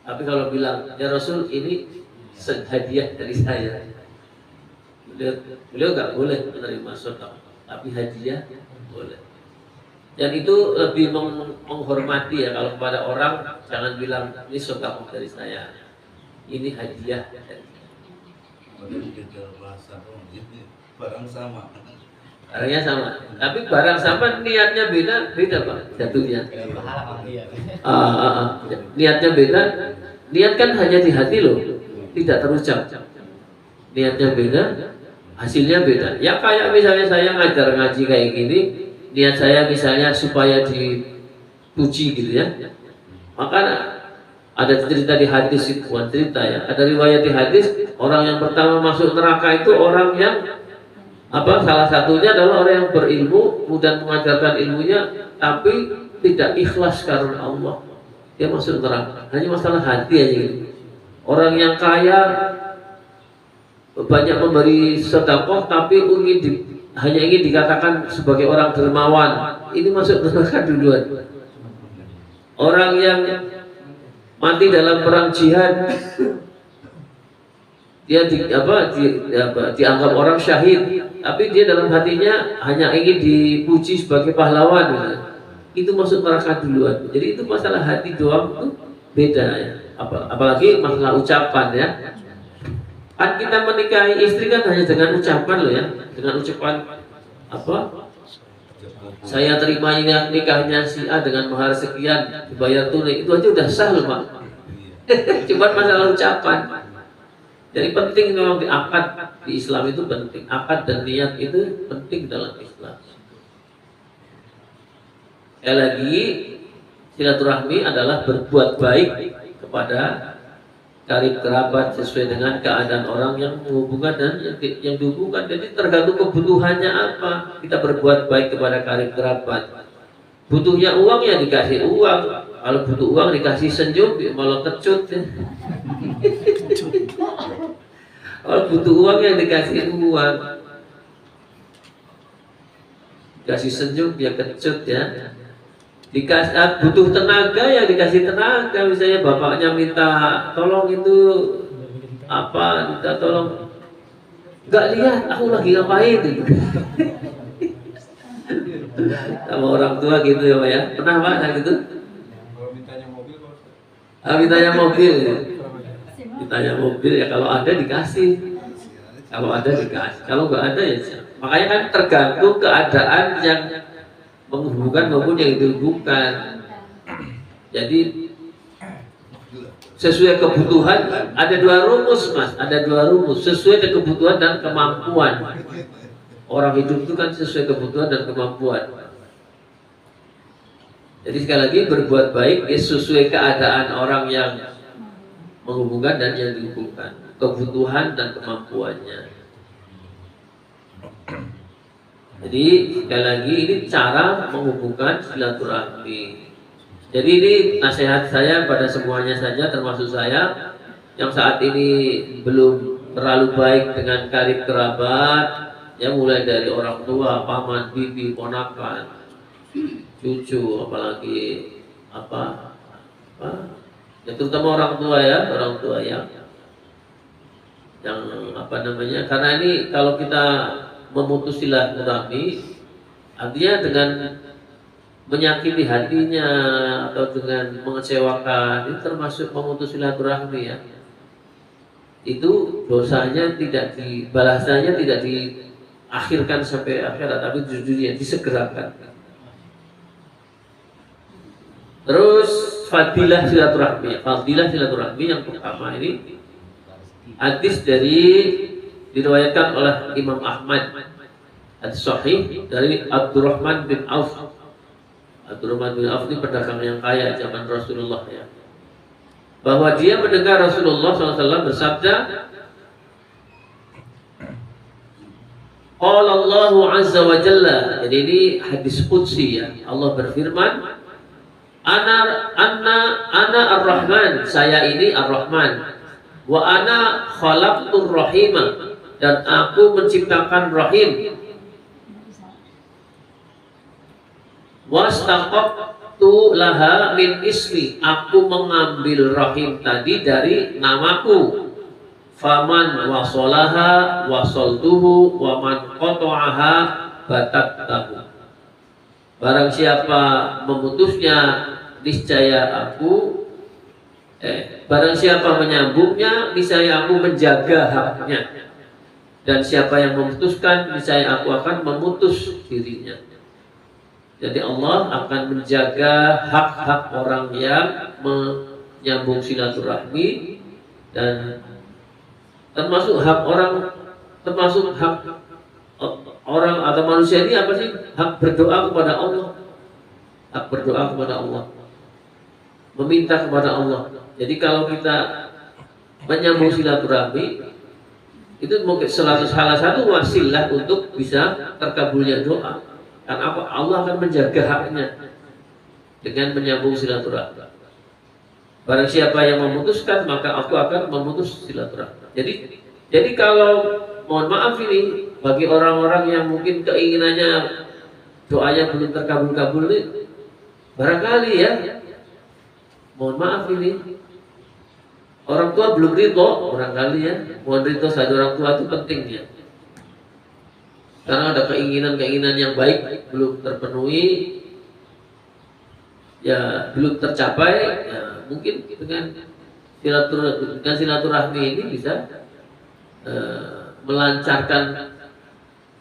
Tapi kalau bilang, ya Rasul ini hadiah dari saya, beliau nggak boleh menerima sedekah, tapi hadiah boleh. Dan itu lebih menghormati ya, kalau kepada orang jangan bilang ini sedekah dari saya, ini hadiah dari saya. Barang sama. Barangnya sama, tapi barang sama niatnya beda Pak jatuhnya. Niatnya beda, niat kan hanya di hati loh, tidak terucap. Niatnya beda, hasilnya beda. Ya kayak misalnya saya ngajar ngaji kayak gini, niat saya misalnya supaya dipuji gitu ya. Maka ada cerita di hadis, bukan cerita ya, ada riwayat di hadis, orang yang pertama masuk neraka itu orang yang salah satunya adalah orang yang berilmu, kemudian mengajarkan ilmunya tapi tidak ikhlas karena Allah, dia masuk neraka. Hanya masalah hati aja gitu. Orang yang kaya banyak memberi sedekah tapi hanya ingin dikatakan sebagai orang dermawan, ini masuk neraka duluan. Orang yang mati dalam perang jihad, dia dianggap orang syahid, tapi dia dalam hatinya hanya ingin dipuji sebagai pahlawan, itu masuk neraka duluan. Jadi itu masalah hati doang tuh beda ya. Apalagi masalah ucapan ya. Kan kita menikahi istri kan hanya dengan ucapan loh ya, dengan ucapan saya terima nikahnya si A dengan mahar sekian dibayar tunai, itu aja udah sah loh Pak. Cuma masalah ucapan. Jadi penting memang di akad di Islam itu penting, akad dan niat itu penting dalam Islam. Sekali lagi, silaturahmi adalah berbuat baik kepada karib kerabat sesuai dengan keadaan orang yang menghubungkan dan yang dihubungkan. Jadi tergantung kebutuhannya apa. Kita berbuat baik kepada karib kerabat. Butuhnya uang ya dikasih uang. Kalau butuh uang dikasih senyum, ya malah kecut. Kalau butuh uang ya dikasih uang. Dikasih senyum dia kecut ya. Dikasih butuh tenaga ya dikasih tenaga. Misalnya bapaknya minta tolong itu minta tolong, nggak lihat aku lagi ngapain itu. Sama orang tua gitu ya Pak ya. Pernah Pak gitu? Kalau mintanya mobil, Mintanya mobil. Ditanya mobil ya, kalau ada dikasih. Kalau ada dikasih. Kalau nggak ada ya. Makanya kan tergantung keadaan yang menghubungkan maupun yang dihubungkan. Jadi sesuai kebutuhan, ada dua rumus Mas, ada dua rumus sesuai dengan kebutuhan dan kemampuan. Orang hidup itu kan sesuai kebutuhan dan kemampuan. Jadi sekali lagi berbuat baik sesuai keadaan orang yang menghubungkan dan yang dihubungkan, kebutuhan dan kemampuannya. Jadi sekali lagi ini cara menghubungkan silaturahmi. Jadi ini nasihat saya pada semuanya saja, termasuk saya yang saat ini belum terlalu baik dengan karib kerabat, ya mulai dari orang tua, paman, bibi, ponakan, cucu, apalagi ya terutama orang tua ya yang karena ini kalau kita memutus silaturahmi artinya dengan menyakiti hatinya atau dengan mengecewakan, itu termasuk memutus silaturahmi ya. Itu dosanya balasannya tidak diakhirkan sampai akhirat, tapi justru disegerakan. Terus fadilah silaturahmi yang pertama ini hadis diriwayatkan oleh Imam Ahmad as-Sahih dari Abdurrahman bin Auf. Abdurrahman bin Auf ini pedagang yang kaya zaman Rasulullah ya. Bahwa dia mendengar Rasulullah SAW bersabda, Qala Allahu Azza wa Jalla. Jadi ini hadis qudsi ya. Allah berfirman, Ana Ar-Rahman, saya ini Ar-Rahman. Wa ana khalaqtur rahimah, dan aku menciptakan rahim. Wastaqtu laha min ismi, aku mengambil rahim tadi dari namaku. Faman wasolaha wasoltuhu, waman qata'aha batattahu. Barang siapa memutusnya, niscaya aku barang siapa menyambungnya, niscaya aku menjaga haknya. Dan siapa yang memutuskan, niscaya aku akan memutus dirinya. Jadi Allah akan menjaga hak-hak orang yang menyambung silaturahmi, dan termasuk hak orang atau manusia ini apa sih? Hak berdoa kepada Allah. Hak berdoa kepada Allah. Meminta kepada Allah. Jadi kalau kita menyambung silaturahmi, itu mungkin salah satu wasilah untuk bisa terkabulnya doa. Karena apa? Allah akan menjaga haknya dengan menyambung silaturahmi. Barang siapa yang memutuskan, maka aku akan memutus silaturahmi. Jadi kalau mohon maaf ini bagi orang-orang yang mungkin keinginannya doanya belum terkabul-kabul nih, barangkali ya, mohon maaf ini orang tua belum ridho, barangkali ya, mohon ridho saja orang tua itu penting ya. Karena ada keinginan-keinginan yang baik belum terpenuhi, ya belum tercapai, ya mungkin dengan silaturahmi ini bisa melancarkan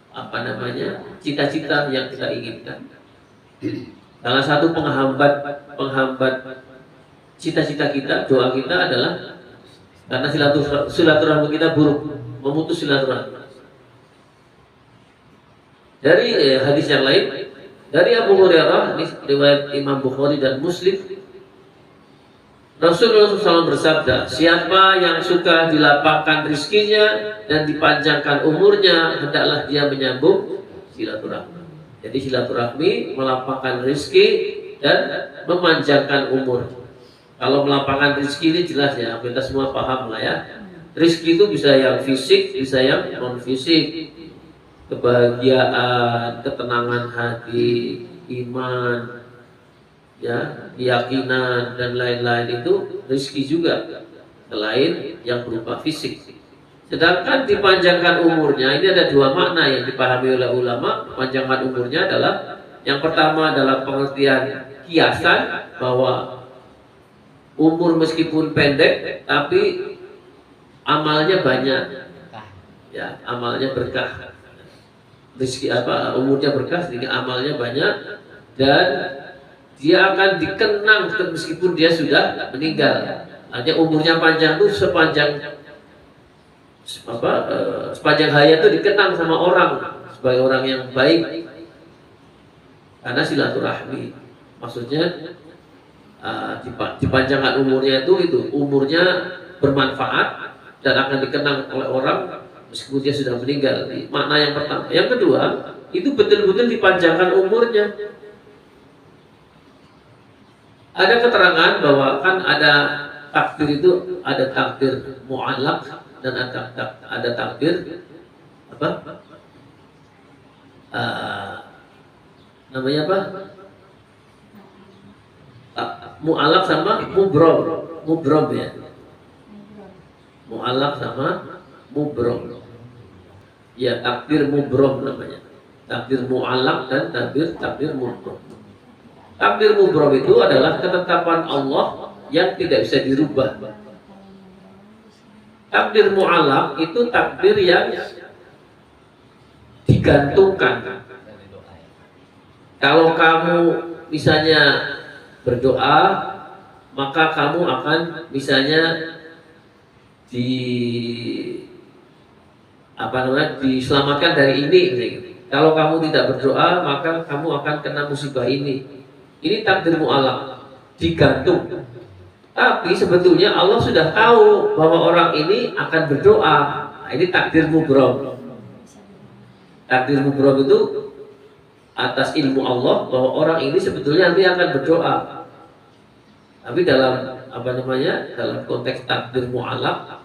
apa namanya cita-cita yang kita inginkan. Salah satu penghambat cita-cita kita, doa kita adalah karena silaturahmi kita buruk, memutus silaturahmi. Dari hadis yang lain, dari Abu Hurairah, ini riwayat Imam Bukhari dan Muslim, Rasulullah SAW bersabda, siapa yang suka dilapangkan rizkinya dan dipanjangkan umurnya, hendaklah dia menyambung silaturahmi. Jadi silaturahmi melapangkan rizki dan memanjangkan umur. Kalau melapangkan rizki ini jelas ya, kita semua paham lah ya. Rizki itu bisa yang fisik, bisa yang non fisik. Kebahagiaan, ketenangan hati, iman, ya, keyakinan dan lain-lain itu rezeki juga, selain yang berupa fisik. Sedangkan dipanjangkan umurnya, ini ada dua makna yang dipahami oleh ulama. Panjangkan umurnya adalah yang pertama adalah pengertian kiasan, bahwa umur meskipun pendek tapi amalnya banyak, ya, amalnya berkah. Rezeki umurnya berkah, sehingga amalnya banyak dan dia akan dikenang meskipun dia sudah meninggal. Artinya umurnya panjang itu sepanjang hayat itu dikenang sama orang sebagai orang yang baik karena silaturahmi. Maksudnya dipanjangkan umurnya itu umurnya bermanfaat dan akan dikenang oleh orang meskipun dia sudah meninggal. Makna yang pertama. Yang kedua, itu betul-betul dipanjangkan umurnya. Ada keterangan bahwa kan ada takdir itu, ada takdir mu'allaq dan ada takdir apa? Namanya apa? Mu'allaq sama mubrom ya. Mu'allaq sama mubrom. Ya, takdir mubrom namanya. Takdir mu'allaq dan takdir mubrom. Takdir mubrom itu adalah ketetapan Allah yang tidak bisa dirubah. Takdir mu'allaq itu takdir yang digantungkan. Kalau kamu misalnya berdoa, maka kamu akan misalnya diselamatkan dari ini. Kalau kamu tidak berdoa, maka kamu akan kena musibah ini. Ini takdir mu'allaq, digantung. Tapi sebetulnya Allah sudah tahu bahwa orang ini akan berdoa. Nah, ini takdir mubrom. Takdir mubrom itu atas ilmu Allah bahwa orang ini sebetulnya nanti akan berdoa. Tapi dalam dalam konteks takdir mu'allaq,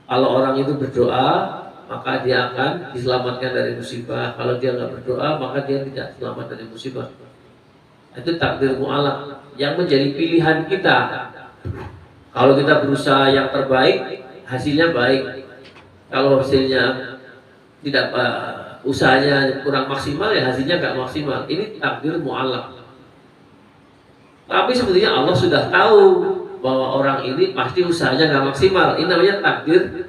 kalau orang itu berdoa, maka dia akan diselamatkan dari musibah. Kalau dia nggak berdoa, maka dia tidak selamat dari musibah. Itu takdir mu'allaq yang menjadi pilihan kita. Kalau kita berusaha yang terbaik, hasilnya baik. Kalau hasilnya tidak, usahanya kurang maksimal, ya hasilnya nggak maksimal. Ini takdir mu'allaq. Tapi sebetulnya Allah sudah tahu bahwa orang ini pasti usahanya nggak maksimal. Ini namanya takdir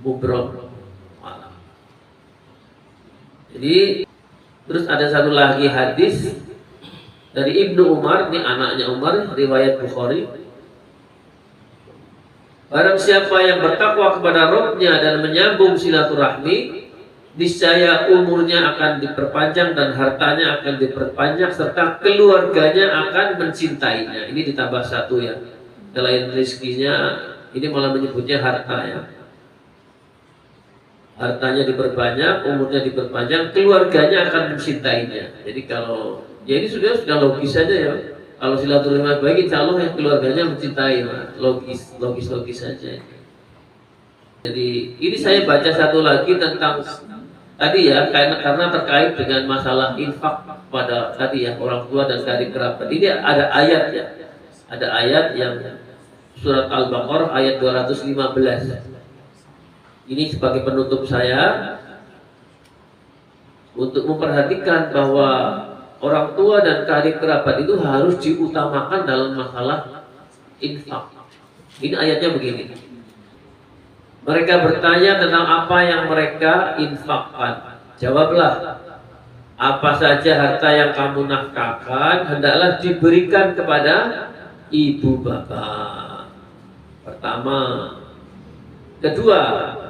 mubrom. Jadi terus ada satu lagi hadis dari Ibnu Umar, ini anaknya Umar, riwayat Bukhari. Barang siapa yang bertakwa kepada Rabb-nya dan menyambung silaturahmi, niscaya umurnya akan diperpanjang dan hartanya akan diperpanjang serta keluarganya akan mencintainya. Ini ditambah satu ya. Selain rezekinya, ini malah menyebutnya harta ya. Hartanya diperbanyak, umurnya diperpanjang, keluarganya akan mencintainya. Jadi kalau ya ini sudah logis saja ya. kalau silaturahmi baik, insya Allah yang keluarganya mencintai, logis saja. Jadi ini saya baca satu lagi tentang tadi ya, karena terkait dengan masalah infak pada tadi ya orang tua dan karib kerabat. Ini ada ayat ya, ada ayat yang surat Al-Baqarah ayat 215. Ini sebagai penutup saya untuk memperhatikan bahwa orang tua dan karib kerabat itu harus diutamakan dalam masalah infak. Ini ayatnya begini. Mereka bertanya tentang apa yang mereka infakkan. Jawablah, apa saja harta yang kamu nafkahkan hendaklah diberikan kepada ibu bapak. Pertama. Kedua,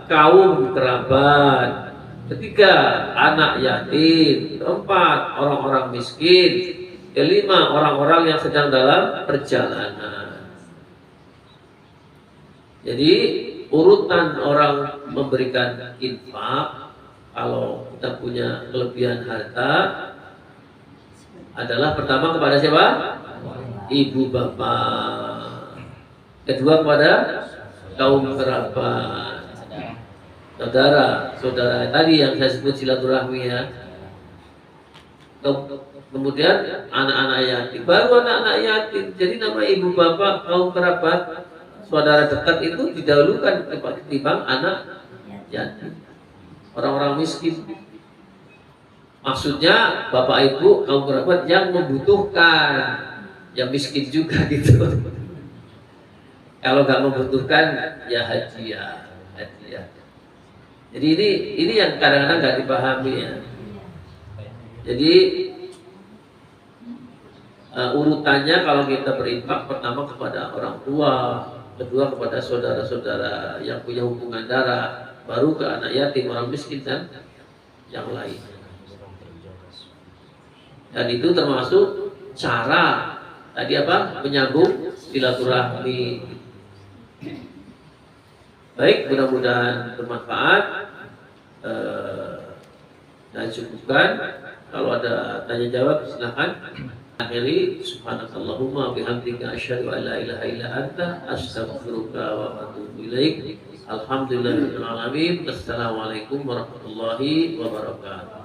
kaum kerabat. Ketiga, anak yatim. Keempat, orang-orang miskin. Kelima, orang-orang yang sedang dalam perjalanan. Jadi urutan orang memberikan infak, kalau kita punya kelebihan harta, adalah pertama kepada siapa? Ibu bapak. Kedua kepada kaum kerabat, saudara tadi yang saya sebut silaturahmi ya. Kemudian anak-anak yatim, baru anak-anak yatim. Jadi nama ibu bapak, kaum kerabat, saudara dekat itu didahulukan ketimbang anak yatim, orang-orang miskin. Maksudnya bapak ibu kaum kerabat yang membutuhkan, yang miskin juga gitu. Kalau nggak membutuhkan ya hadiah. Jadi ini yang kadang-kadang nggak dipahami ya. Jadi urutannya kalau kita berinfak, pertama kepada orang tua, kedua kepada saudara-saudara yang punya hubungan darah, baru ke anak yatim, orang miskin dan yang lain. Dan itu termasuk cara tadi apa? Menyambung silaturahmi. Baik, mudah-mudahan bermanfaat. Dan cukupkan. Kalau ada tanya jawab silakan. Akhiri, subhanakallahumma bihamdika asyhadu an la ilaha illa anta astaghfiruka wa atubu ilaik. Alhamdulillahirabbil alamin. Assalamualaikum warahmatullahi wabarakatuh.